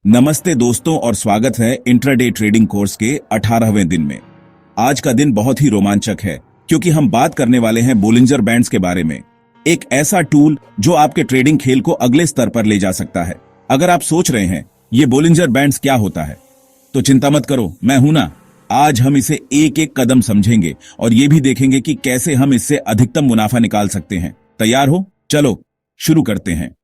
नमस्ते दोस्तों और स्वागत है इंट्राडे ट्रेडिंग कोर्स के 18वें दिन में। आज का दिन बहुत ही रोमांचक है क्योंकि हम बात करने वाले हैं बोलिंजर बैंड्स के बारे में। एक ऐसा टूल जो आपके ट्रेडिंग खेल को अगले स्तर पर ले जा सकता है। अगर आप सोच रहे हैं ये बोलिंजर बैंड्स क्या होता है तो चिंता मत करो, मैं हूं ना। आज हम इसे एक एक कदम समझेंगे और ये भी देखेंगे कि कैसे हम इससे अधिकतम मुनाफा निकाल सकते हैं। तैयार हो? चलो शुरू करते हैं।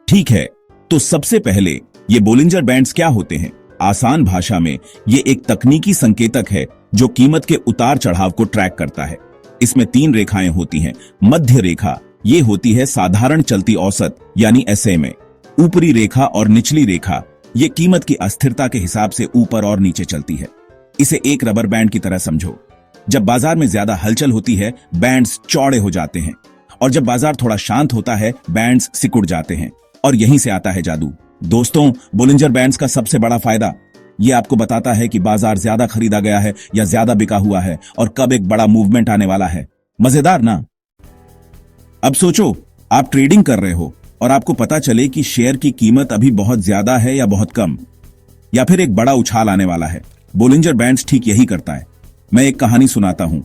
ठीक है, तो सबसे पहले ये बोलिंजर बैंड्स क्या होते हैं? आसान भाषा में ये एक तकनीकी संकेतक है जो कीमत के उतार चढ़ाव को ट्रैक करता है। इसमें 3 रेखाएं होती हैं। मध्य रेखा ये होती है साधारण चलती औसत यानी SMA। ऊपरी रेखा और निचली रेखा ये कीमत की अस्थिरता के हिसाब से ऊपर और नीचे चलती है। इसे एक रबर बैंड की तरह समझो। जब बाजार में ज्यादा हलचल होती है बैंड्स चौड़े हो जाते हैं और जब बाजार थोड़ा शांत होता है बैंड्स सिकुड़ जाते हैं। और यहीं से आता है जादू। दोस्तों, बोलिंजर बैंड्स का सबसे बड़ा फायदा ये आपको बताता है कि बाजार ज्यादा खरीदा गया है या ज्यादा बिका हुआ है और कब एक बड़ा मूवमेंट आने वाला है। मजेदार ना? अब सोचो, आप ट्रेडिंग कर रहे हो और आपको पता चले कि शेयर की कीमत अभी बहुत ज्यादा है या बहुत कम, या फिर एक बड़ा उछाल आने वाला है। बोलिंजर बैंड्स ठीक यही करता है। मैं एक कहानी सुनाता हूं।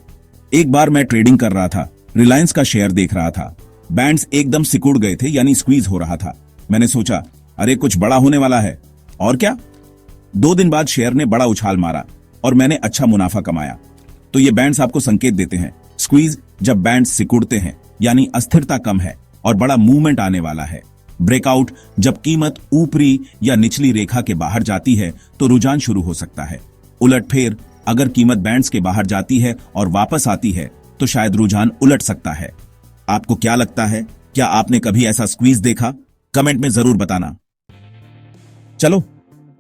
एक बार मैं ट्रेडिंग कर रहा था, रिलायंस का शेयर देख रहा था। बैंड्स एकदम सिकुड़ गए थे यानी स्क्वीज हो रहा था। मैंने सोचा, अरे कुछ बड़ा होने वाला है। और क्या, 2 दिन बाद शेयर ने बड़ा उछाल मारा और मैंने अच्छा मुनाफा कमाया। तो ये बैंड्स आपको संकेत देते हैं। स्क्वीज जब बैंड्स सिकुड़ते हैं यानी अस्थिरता कम है और बड़ा मूवमेंट आने वाला है। ब्रेकआउट जब कीमत ऊपरी या निचली रेखा के बाहर जाती है तो रुझान शुरू हो सकता है। उलटफेर अगर कीमत बैंड्स के बाहर जाती है और वापस आती है तो शायद रुझान उलट सकता है। आपको क्या लगता है? क्या आपने कभी ऐसा स्क्वीज देखा? कमेंट में जरूर बताना। चलो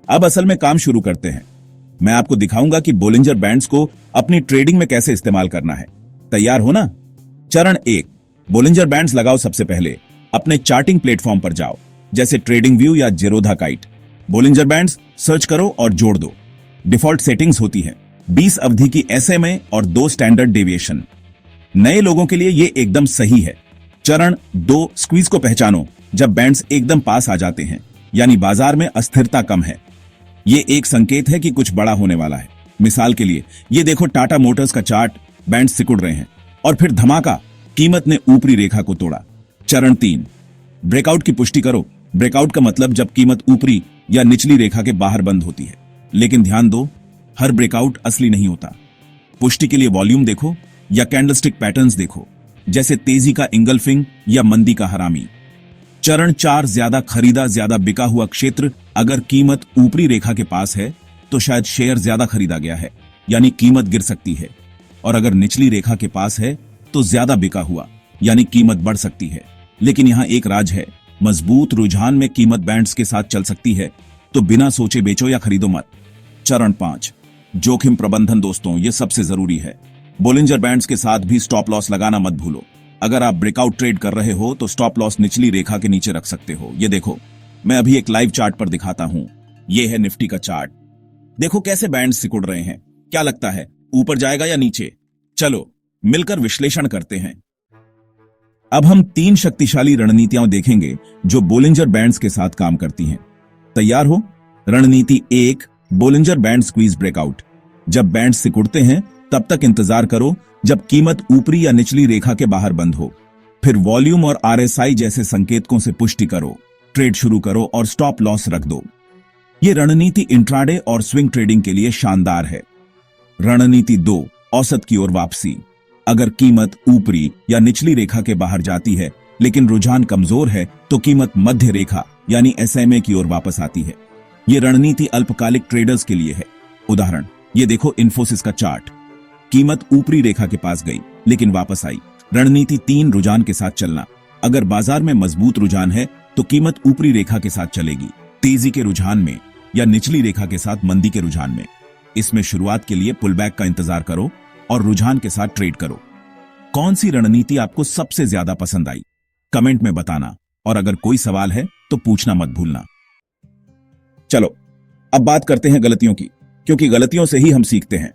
अब असल में काम शुरू करते हैं। मैं आपको दिखाऊंगा कि बोलिंजर बैंड्स को अपनी ट्रेडिंग में कैसे इस्तेमाल करना है। तैयार हो ना? चरण 1, बोलिंजर बैंड्स लगाओ। सबसे पहले अपने चार्टिंग प्लेटफॉर्म पर जाओ, जैसे ट्रेडिंग व्यू या Zerodha kite. Bollinger bands search करो और जोड़ दो। डिफॉल्ट सेटिंग्स होती है 20 अवधि की SMA और 2 स्टैंडर्ड डेविएशन। नए लोगों के लिए ये एकदम सही है। चरण 2, स्क्वीज को पहचानो जब बैंड्स एकदम पास आ जाते हैं यानी बाजार में अस्थिरता कम है। ये एक संकेत है कि कुछ बड़ा होने वाला है। मिसाल के लिए ये देखो, टाटा मोटर्स का चार्ट, बैंड्स सिकुड़ रहे हैं और फिर धमाका, कीमत ने ऊपरी रेखा को तोड़ा। चरण 3, ब्रेकआउट की पुष्टि करो। ब्रेकआउट का मतलब जब कीमत ऊपरी या निचली रेखा के बाहर बंद होती है। लेकिन ध्यान दो, हर ब्रेकआउट असली नहीं होता। पुष्टि के लिए वॉल्यूम देखो या कैंडलस्टिक पैटर्न्स देखो, जैसे तेजी का इंगल्फिंग या मंदी का हरामी। चरण 4, ज्यादा खरीदा ज्यादा बिका हुआ क्षेत्र। अगर कीमत ऊपरी रेखा के पास है तो शायद शेयर ज्यादा खरीदा गया है यानी कीमत गिर सकती है, और अगर निचली रेखा के पास है तो ज्यादा बिका हुआ यानी कीमत बढ़ सकती है। लेकिन यहां एक राज है, मजबूत रुझान में कीमत बैंड्स के साथ चल सकती है, तो बिना सोचे बेचो या खरीदो मत। चरण 5, जोखिम प्रबंधन। दोस्तों, यह सबसे जरूरी है। बोलिंजर बैंड्स के साथ भी स्टॉप लॉस लगाना मत भूलो। अगर आप ब्रेकआउट ट्रेड कर रहे हो तो स्टॉप लॉस निचली रेखा के नीचे रख सकते हो। ये देखो, मैं अभी एक लाइव चार्ट पर दिखाता हूं। ये है निफ्टी का चार्ट। देखो कैसे बैंड्स सिकुड़ रहे हैं। क्या लगता है, ऊपर जाएगा या नीचे? चलो मिलकर विश्लेषण करते हैं। अब हम 3 शक्तिशाली रणनीतियां देखेंगे जो बोलिंजर बैंड्स के साथ काम करती हैं। तैयार हो? रणनीति 1, बोलिंजर बैंड स्क्वीज ब्रेकआउट। जब बैंड्स सिकुड़ते हैं तब तक इंतजार करो जब कीमत ऊपरी या निचली रेखा के बाहर बंद हो। फिर वॉल्यूम और RSI जैसे संकेतकों से पुष्टि करो, ट्रेड शुरू करो और स्टॉप लॉस रख दो। यह रणनीति इंट्राडे और स्विंग ट्रेडिंग के लिए शानदार है। रणनीति 2, औसत की ओर वापसी। अगर कीमत ऊपरी या निचली रेखा के बाहर जाती है लेकिन रुझान कमजोर है तो कीमत मध्य रेखा यानी SMA की ओर वापस आती है। यह रणनीति अल्पकालिक ट्रेडर्स के लिए है। उदाहरण, ये देखो इन्फोसिस का चार्ट। कीमत ऊपरी रेखा के पास गई लेकिन वापस आई। रणनीति 3, रुझान के साथ चलना। अगर बाजार में मजबूत रुझान है तो कीमत ऊपरी रेखा के साथ चलेगी, तेजी के रुझान में, या निचली रेखा के साथ मंदी के रुझान में। इसमें शुरुआत के लिए पुलबैक का इंतजार करो और रुझान के साथ ट्रेड करो। कौन सी रणनीति आपको सबसे ज्यादा पसंद आई? कमेंट में बताना, और अगर कोई सवाल है तो पूछना मत भूलना। चलो अब बात करते हैं गलतियों की, क्योंकि गलतियों से ही हम सीखते हैं।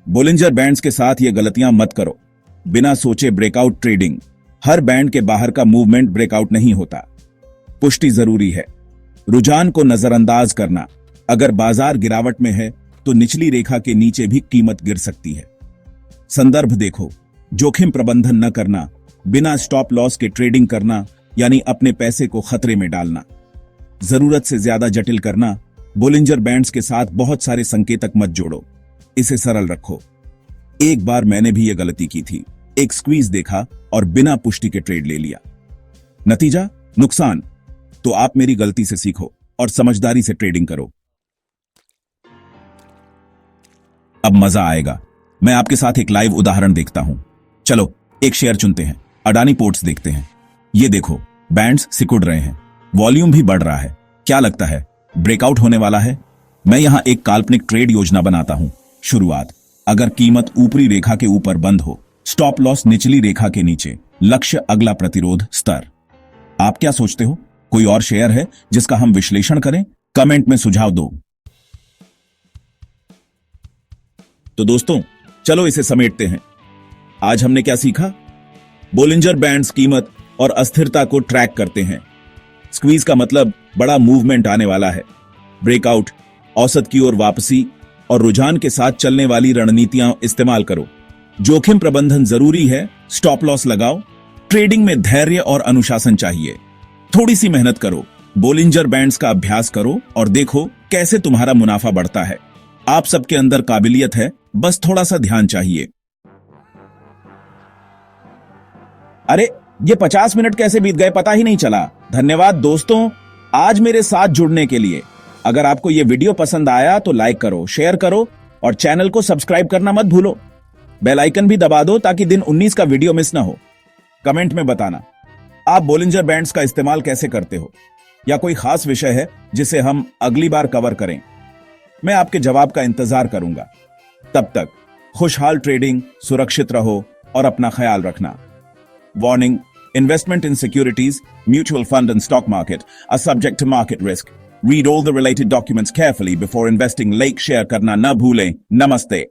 बोलिंजर बैंड्स के साथ ये गलतियां मत करो। बिना सोचे ब्रेकआउट ट्रेडिंग। हर बैंड के बाहर का मूवमेंट ब्रेकआउट नहीं होता। पुष्टि जरूरी है। रुझान को नजरअंदाज करना। अगर बाजार गिरावट में है तो निचली रेखा के नीचे भी कीमत गिर सकती है। संदर्भ देखो, जोखिम प्रबंधन न करना, बिना स्टॉप लॉस के ट्रेडिंग करना यानी अपने पैसे को खतरे में डालना, जरूरत से ज्यादा जटिल करना, बोलिंजर बैंड्स के साथ बहुत सारे संकेतक मत जोड़ो, इसे सरल रखो। एक बार मैंने भी यह गलती की थी, एक स्क्वीज देखा और बिना पुष्टि के ट्रेड ले लिया, नतीजा नुकसान। तो आप मेरी गलती से सीखो और समझदारी से ट्रेडिंग करो। अब मजा आएगा। मैं आपके साथ एक लाइव उदाहरण देखता हूं। चलो एक शेयर चुनते हैं, अडानी पोर्ट्स देखते हैं। ये देखो, बैंड्स सिकुड़ रहे हैं, वॉल्यूम भी बढ़ रहा है। क्या लगता है ब्रेकआउट होने वाला है? मैं यहां एक काल्पनिक ट्रेड योजना बनाता हूं। शुरुआत, अगर कीमत ऊपरी रेखा के ऊपर बंद हो, स्टॉप लॉस निचली रेखा के नीचे, लक्ष्य अगला प्रतिरोध स्तर। आप क्या सोचते हो? कोई और शेयर है जिसका हम विश्लेषण करें? कमेंट में सुझाव दो। तो दोस्तों, चलो इसे समेटते हैं। आज हमने क्या सीखा? बोलिंजर बैंड्स कीमत और अस्थिरता को ट्रैक करते हैं। स्क्वीज का मतलब बड़ा मूवमेंट आने वाला है। ब्रेकआउट, औसत की ओर वापसी और रुझान के साथ चलने वाली रणनीतियां इस्तेमाल करो। जोखिम प्रबंधन जरूरी है, स्टॉप लॉस लगाओ। ट्रेडिंग में धैर्य और अनुशासन चाहिए। थोड़ी सी मेहनत करो, बोलिंजर बैंड्स का अभ्यास करो और देखो कैसे तुम्हारा मुनाफा बढ़ता है। आप सबके अंदर काबिलियत है, बस थोड़ा सा ध्यान चाहिए। अरे ये 50 मिनट कैसे बीत गए पता ही नहीं चला। धन्यवाद दोस्तों आज मेरे साथ जुड़ने के लिए। अगर आपको ये वीडियो पसंद आया तो लाइक करो, शेयर करो और चैनल को सब्सक्राइब करना मत भूलो। बेल आइकन भी दबा दो ताकि दिन 19 का वीडियो मिस ना हो। कमेंट में बताना आप बोलिंजर बैंड्स का इस्तेमाल कैसे करते हो, या कोई खास विषय है जिसे हम अगली बार कवर करें। मैं आपके जवाब का इंतजार करूंगा। तब तक खुशहाल ट्रेडिंग, सुरक्षित रहो और अपना ख्याल रखना। Warning, investment in securities, mutual fund and stock market are subject to market risk. Read all the related documents carefully before investing. Like, share करना न भूलें। नमस्ते।